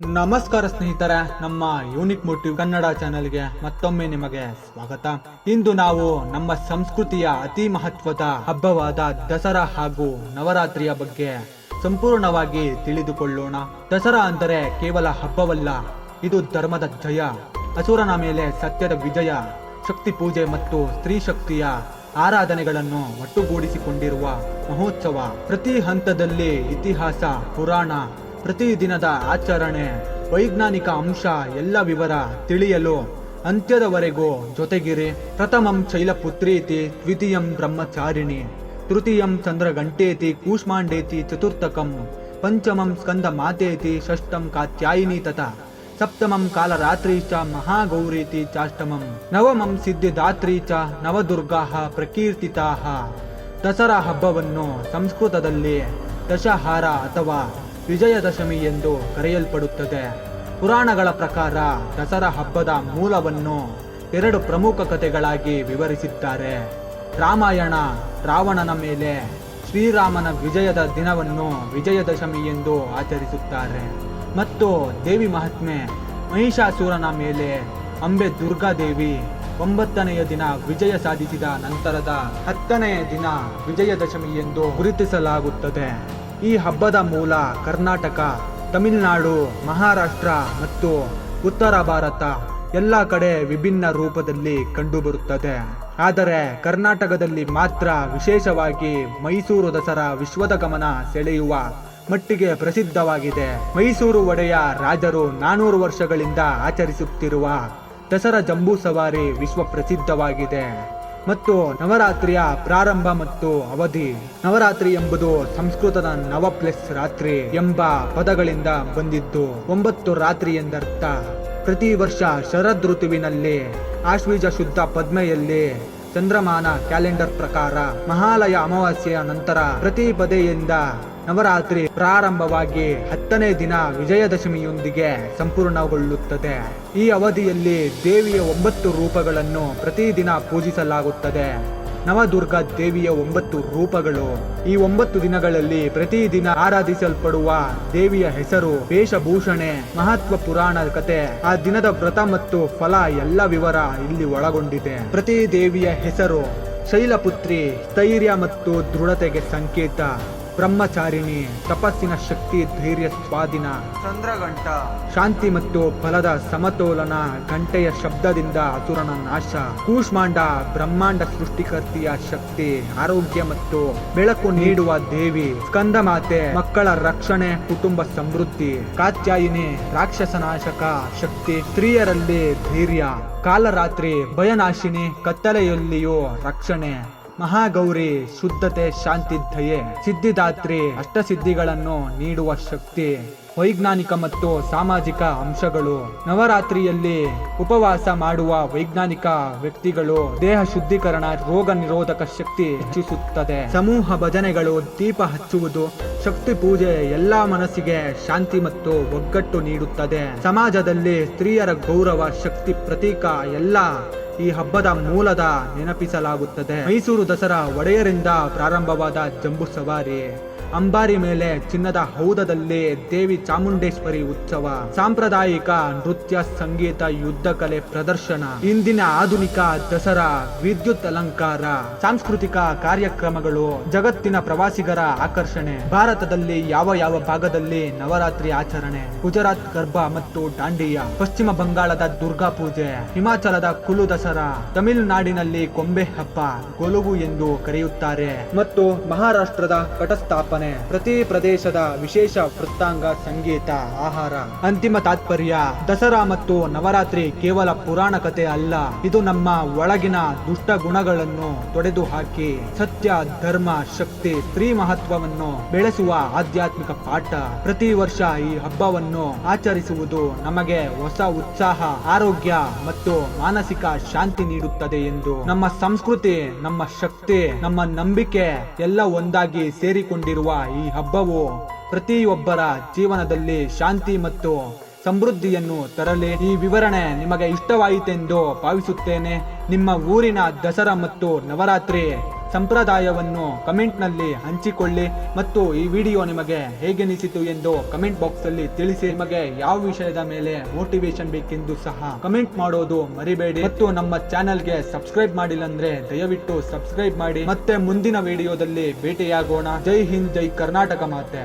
ನಮಸ್ಕಾರ ಸ್ನೇಹಿತರೆ, ನಮ್ಮ ಯೂನಿಕ್ ಮೋಟಿವ್ ಕನ್ನಡ ಚಾನೆಲ್ಗೆ ಮತ್ತೊಮ್ಮೆ ನಿಮಗೆ ಸ್ವಾಗತ. ಇಂದು ನಾವು ನಮ್ಮ ಸಂಸ್ಕೃತಿಯ ಅತಿ ಮಹತ್ವದ ಹಬ್ಬವಾದ ದಸರಾ ಹಾಗೂ ನವರಾತ್ರಿಯ ಬಗ್ಗೆ ಸಂಪೂರ್ಣವಾಗಿ ತಿಳಿದುಕೊಳ್ಳೋಣ. ದಸರಾ ಅಂದರೆ ಕೇವಲ ಹಬ್ಬವಲ್ಲ, ಇದು ಧರ್ಮದ ಜಯ, ಅಸುರನ ಮೇಲೆ ಸತ್ಯದ ವಿಜಯ, ಶಕ್ತಿ ಪೂಜೆ ಮತ್ತು ಸ್ತ್ರೀ ಶಕ್ತಿಯ ಆರಾಧನೆಗಳನ್ನು ಒಟ್ಟುಗೂಡಿಸಿಕೊಂಡಿರುವ ಮಹೋತ್ಸವ. ಪ್ರತಿ ಹಂತದಲ್ಲಿ ಇತಿಹಾಸ, ಪುರಾಣ, ಪ್ರತಿದಿನದ ಆಚರಣೆ, ವೈಜ್ಞಾನಿಕ ಅಂಶ ಎಲ್ಲ ವಿವರ ತಿಳಿಯಲು ಅಂತ್ಯದವರೆಗೂ ಜೊತೆಗಿರಿ. ಪ್ರಥಮಂ ಶೈಲಪುತ್ರೀತಿ, ದ್ವಿತೀಯಂ ಬ್ರಹ್ಮಚಾರಿಣಿ, ತೃತೀಯಂ ಚಂದ್ರಗಂಟೇತಿ, ಕೂಷ್ಮಾಂಡೇತಿ, ಚತುರ್ಥಕಂ ಪಂಚಮಂ ಸ್ಕಂದ ಮಾತೇತಿ, ಷಷ್ಠಂ ಕಾತ್ಯಾಯಿನಿ ತಥಾ ಸಪ್ತಮಂ ಕಾಲರಾತ್ರಿ ಚ ಮಹಾಗೌರೀತಿ ಚಾಷ್ಟಮಂ ನವಮಂ ಸಿದ್ಧಿದಾತ್ರಿ ಚ ನವದುರ್ಗಾಃ ಪ್ರಕೀರ್ತಿತಾಃ. ದಸರಾ ಹಬ್ಬವನ್ನು ಸಂಸ್ಕೃತದಲ್ಲಿ ದಶಹಾರ ಅಥವಾ ವಿಜಯದಶಮಿ ಎಂದು ಕರೆಯಲ್ಪಡುತ್ತದೆ. ಪುರಾಣಗಳ ಪ್ರಕಾರ ದಸರಾ ಹಬ್ಬದ ಮೂಲವನ್ನು ಎರಡು ಪ್ರಮುಖ ಕಥೆಗಳಾಗಿ ವಿವರಿಸಿದ್ದಾರೆ. ರಾಮಾಯಣ ರಾವಣನ ಮೇಲೆ ಶ್ರೀರಾಮನ ವಿಜಯದ ದಿನವನ್ನು ವಿಜಯದಶಮಿ ಎಂದು ಆಚರಿಸುತ್ತಾರೆ, ಮತ್ತು ದೇವಿ ಮಹಾತ್ಮೆ ಮಹಿಷಾಸುರನ ಮೇಲೆ ಅಂಬೆ ದುರ್ಗಾದೇವಿ 9ನೆಯ ದಿನ ವಿಜಯ ಸಾಧಿಸಿದ ನಂತರದ 10ನೆಯ ದಿನ ವಿಜಯದಶಮಿ ಎಂದು ಗುರುತಿಸಲಾಗುತ್ತದೆ. ಈ ಹಬ್ಬದ ಮೂಲ ಕರ್ನಾಟಕ, ತಮಿಳುನಾಡು, ಮಹಾರಾಷ್ಟ್ರ ಮತ್ತು ಉತ್ತರ ಭಾರತ ಎಲ್ಲ ಕಡೆ ವಿಭಿನ್ನ ರೂಪದಲ್ಲಿ ಕಂಡುಬರುತ್ತದೆ. ಆದರೆ ಕರ್ನಾಟಕದಲ್ಲಿ ಮಾತ್ರ ವಿಶೇಷವಾಗಿ ಮೈಸೂರು ದಸರಾ ವಿಶ್ವದ ಗಮನ ಸೆಳೆಯುವ ಮಟ್ಟಿಗೆ ಪ್ರಸಿದ್ಧವಾಗಿದೆ. ಮೈಸೂರು ಒಡೆಯ ರಾಜರು 400 ವರ್ಷಗಳಿಂದ ಆಚರಿಸುತ್ತಿರುವ ದಸರಾ ಜಂಬೂ ಸವಾರಿ ವಿಶ್ವ ಪ್ರಸಿದ್ಧವಾಗಿದೆ. ಮತ್ತು ನವರಾತ್ರಿಯ ಪ್ರಾರಂಭ ಮತ್ತು ಅವಧಿ. ನವರಾತ್ರಿ ಎಂಬುದು ಸಂಸ್ಕೃತದ ನವ ಪ್ಲಸ್ ರಾತ್ರಿ ಎಂಬ ಪದಗಳಿಂದ ಬಂದಿದ್ದು 9 ರಾತ್ರಿ ಎಂದರ್ಥ. ಪ್ರತಿ ವರ್ಷ ಶರದ್ ಋತುವಿನಲ್ಲಿ ಆಶ್ವೀಜ ಶುದ್ಧ ಪದ್ಮೆಯಲ್ಲಿ ಚಂದ್ರಮಾನ ಕ್ಯಾಲೆಂಡರ್ ಪ್ರಕಾರ ಮಹಾಲಯ ಅಮಾವಾಸ್ಯೆಯ ನಂತರ ಪ್ರತಿ ಪದೆಯಿಂದ ನವರಾತ್ರಿ ಪ್ರಾರಂಭವಾಗಿ 10ನೇ ದಿನ ವಿಜಯದಶಮಿಯೊಂದಿಗೆ ಸಂಪೂರ್ಣಗೊಳ್ಳುತ್ತದೆ. ಈ ಅವಧಿಯಲ್ಲಿ ದೇವಿಯ 9 ರೂಪಗಳನ್ನು ಪ್ರತಿದಿನ ಪೂಜಿಸಲಾಗುತ್ತದೆ. ನವದುರ್ಗಾ ದೇವಿಯ 9 ರೂಪಗಳು. ಈ 9 ದಿನಗಳಲ್ಲಿ ಪ್ರತಿದಿನ ಆರಾಧಿಸಲ್ಪಡುವ ದೇವಿಯ ಹೆಸರು, ವೇಷಭೂಷಣೆ, ಮಹತ್ವ, ಪುರಾಣ ಕಥೆ, ಆ ದಿನದ ವ್ರತ ಮತ್ತು ಫಲ ಎಲ್ಲ ವಿವರ ಇಲ್ಲಿ ಒಳಗೊಂಡಿದೆ. ಪ್ರತಿ ದೇವಿಯ ಹೆಸರು: ಶೈಲಪುತ್ರಿ ಸ್ಥೈರ್ಯ ಮತ್ತು ದೃಢತೆಗೆ ಸಂಕೇತ, ಬ್ರಹ್ಮಚಾರಿಣಿ ತಪಸ್ಸಿನ ಶಕ್ತಿ, ಧೈರ್ಯ, ಸ್ವಾಧೀನ, ಚಂದ್ರಘಂಟ ಶಾಂತಿ ಮತ್ತು ಫಲದ ಸಮತೋಲನ, ಗಂಟೆಯ ಶಬ್ದದಿಂದ ಅಸುರನ ನಾಶ, ಕೂಷ್ಮಾಂಡ ಬ್ರಹ್ಮಾಂಡ ಸೃಷ್ಟಿಕರ್ತಿಯ ಶಕ್ತಿ, ಆರೋಗ್ಯ ಮತ್ತು ಬೆಳಕು ನೀಡುವ ದೇವಿ, ಸ್ಕಂದಮಾತೆ ಮಕ್ಕಳ ರಕ್ಷಣೆ, ಕುಟುಂಬ ಸಮೃದ್ಧಿ, ಕಾತ್ಯಾಯಿನಿ ರಾಕ್ಷಸನಾಶಕ ಶಕ್ತಿ, ಸ್ತ್ರೀಯರಲ್ಲಿ ಧೈರ್ಯ, ಕಾಲರಾತ್ರಿ ಭಯನಾಶಿನಿ ಕತ್ತಲೆಯಲ್ಲಿಯೂ ರಕ್ಷಣೆ, ಮಹಾಗೌರಿ ಶುದ್ಧತೆ, ಶಾಂತಿ, ದಯೆ, ಸಿದ್ಧಿದಾತ್ರಿ ಅಷ್ಟಸಿದ್ಧಿಗಳನ್ನು ನೀಡುವ ಶಕ್ತಿ. ವೈಜ್ಞಾನಿಕ ಮತ್ತು ಸಾಮಾಜಿಕ ಅಂಶಗಳು. ನವರಾತ್ರಿಯಲ್ಲಿ ಉಪವಾಸ ಮಾಡುವ ವೈಜ್ಞಾನಿಕ ವ್ಯಕ್ತಿಗಳು ದೇಹ ಶುದ್ಧೀಕರಣ, ರೋಗ ನಿರೋಧಕ ಶಕ್ತಿ ಹೆಚ್ಚಿಸುತ್ತದೆ. ಸಮೂಹ ಭಜನೆಗಳು, ದೀಪ ಹಚ್ಚುವುದು, ಶಕ್ತಿ ಪೂಜೆ ಎಲ್ಲ ಮನಸ್ಸಿಗೆ ಶಾಂತಿ ಮತ್ತು ಒಗ್ಗಟ್ಟು ನೀಡುತ್ತದೆ. ಸಮಾಜದಲ್ಲಿ ಸ್ತ್ರೀಯರ ಗೌರವ, ಶಕ್ತಿ ಪ್ರತೀಕ ಎಲ್ಲ ಈ ಹಬ್ಬದ ಮೂಲದ ನೆನಪಿಸಲಾಗುತ್ತದೆ. ಮೈಸೂರು ದಸರಾ ಒಡೆಯರಿಂದ ಪ್ರಾರಂಭವಾದ ಜಂಬೂ ಸವಾರಿ. ಅಂಬಾರಿ ಮೇಲೆ ಚಿನ್ನದ ಹೌದದಲ್ಲಿ ದೇವಿ ಚಾಮುಂಡೇಶ್ವರಿ ಉತ್ಸವ. ಸಾಂಪ್ರದಾಯಿಕ ನೃತ್ಯ, ಸಂಗೀತ, ಯುದ್ಧ ಕಲೆ ಪ್ರದರ್ಶನ. ಇಂದಿನ ಆಧುನಿಕ ದಸರಾ ವಿದ್ಯುತ್ ಅಲಂಕಾರ, ಸಾಂಸ್ಕೃತಿಕ ಕಾರ್ಯಕ್ರಮಗಳು, ಜಗತ್ತಿನ ಪ್ರವಾಸಿಗರ ಆಕರ್ಷಣೆ. ಭಾರತದಲ್ಲಿ ಯಾವ ಯಾವ ಭಾಗದಲ್ಲಿ ನವರಾತ್ರಿ ಆಚರಣೆ: ಗುಜರಾತ್ ಗರ್ಭಾ ಮತ್ತು ದಾಂಡಿಯಾ, ಪಶ್ಚಿಮ ಬಂಗಾಳದ ದುರ್ಗಾ ಪೂಜೆ, ಹಿಮಾಚಲದ ಕುಲು ದಸರಾ, ತಮಿಳುನಾಡಿನಲ್ಲಿ ಕೊಂಬೆ ಹಬ್ಬ, ಗೊಲುವು ಎಂದು ಕರೆಯುತ್ತಾರೆ, ಮತ್ತು ಮಹಾರಾಷ್ಟ್ರದ ಘಟಸ್ಥಾಪನೆ. ಪ್ರತಿ ಪ್ರದೇಶದ ವಿಶೇಷ ವೃತ್ತಾಂಗ, ಸಂಗೀತ, ಆಹಾರ. ಅಂತಿಮ ತಾತ್ಪರ್ಯ: ದಸರಾ ಮತ್ತು ನವರಾತ್ರಿ ಕೇವಲ ಪುರಾಣ ಕಥೆ ಅಲ್ಲ, ಇದು ನಮ್ಮ ಒಳಗಿನ ದುಷ್ಟ ಗುಣಗಳನ್ನು ತೊಡೆದು ಹಾಕಿ ಸತ್ಯ, ಧರ್ಮ, ಶಕ್ತಿ, ಸ್ತ್ರೀ ಮಹತ್ವವನ್ನು ಬೆಳೆಸುವ ಆಧ್ಯಾತ್ಮಿಕ ಪಾಠ. ಪ್ರತಿ ವರ್ಷ ಈ ಹಬ್ಬವನ್ನು ಆಚರಿಸುವುದು ನಮಗೆ ಹೊಸ ಉತ್ಸಾಹ, ಆರೋಗ್ಯ ಮತ್ತು ಮಾನಸಿಕ ಶಾಂತಿ ನೀಡುತ್ತದೆ ಎಂದು. ನಮ್ಮ ಸಂಸ್ಕೃತಿ, ನಮ್ಮ ಶಕ್ತಿ, ನಮ್ಮ ನಂಬಿಕೆ ಎಲ್ಲ ಒಂದಾಗಿ ಸೇರಿಕೊಂಡಿರುವ ಈ ಹಬ್ಬವು ಪ್ರತಿಯೊಬ್ಬರ ಜೀವನದಲ್ಲಿ ಶಾಂತಿ ಮತ್ತು ಸಮೃದ್ಧಿಯನ್ನು ತರಲಿ. ಈ ವಿವರಣೆ ನಿಮಗೆ ಇಷ್ಟವಾಯಿತೆಂದು ಭಾವಿಸುತ್ತೇನೆ. ನಿಮ್ಮ ಊರಿನ ದಸರಾ ಮತ್ತು ನವರಾತ್ರಿ ಸಂಪ್ರದಾಯವನ್ನು ಕಮೆಂಟ್ನಲ್ಲಿ ಹಂಚಿಕೊಳ್ಳಿ ಮತ್ತು ಈ ವಿಡಿಯೋ ನಿಮಗೆ ಹೇಗೆನಿಸಿತು ಎಂದು ಕಮೆಂಟ್ ಬಾಕ್ಸ್ ಅಲ್ಲಿ ತಿಳಿಸಿ. ನಿಮಗೆ ಯಾವ ವಿಷಯದ ಮೇಲೆ ಮೋಟಿವೇಶನ್ ಬೇಕೆಂದು ಸಹ ಕಮೆಂಟ್ ಮಾಡೋದು ಮರಿಬೇಡಿ. ಮತ್ತು ನಮ್ಮ ಚಾನೆಲ್ಗೆ ಸಬ್ಸ್ಕ್ರೈಬ್ ಮಾಡಿಲ್ಲ ಅಂದ್ರೆ ದಯವಿಟ್ಟು ಸಬ್ಸ್ಕ್ರೈಬ್ ಮಾಡಿ. ಮತ್ತೆ ಮುಂದಿನ ವಿಡಿಯೋದಲ್ಲಿ ಭೇಟಿಯಾಗೋಣ. ಜೈ ಹಿಂದ್, ಜೈ ಕರ್ನಾಟಕ ಮಾತೆ.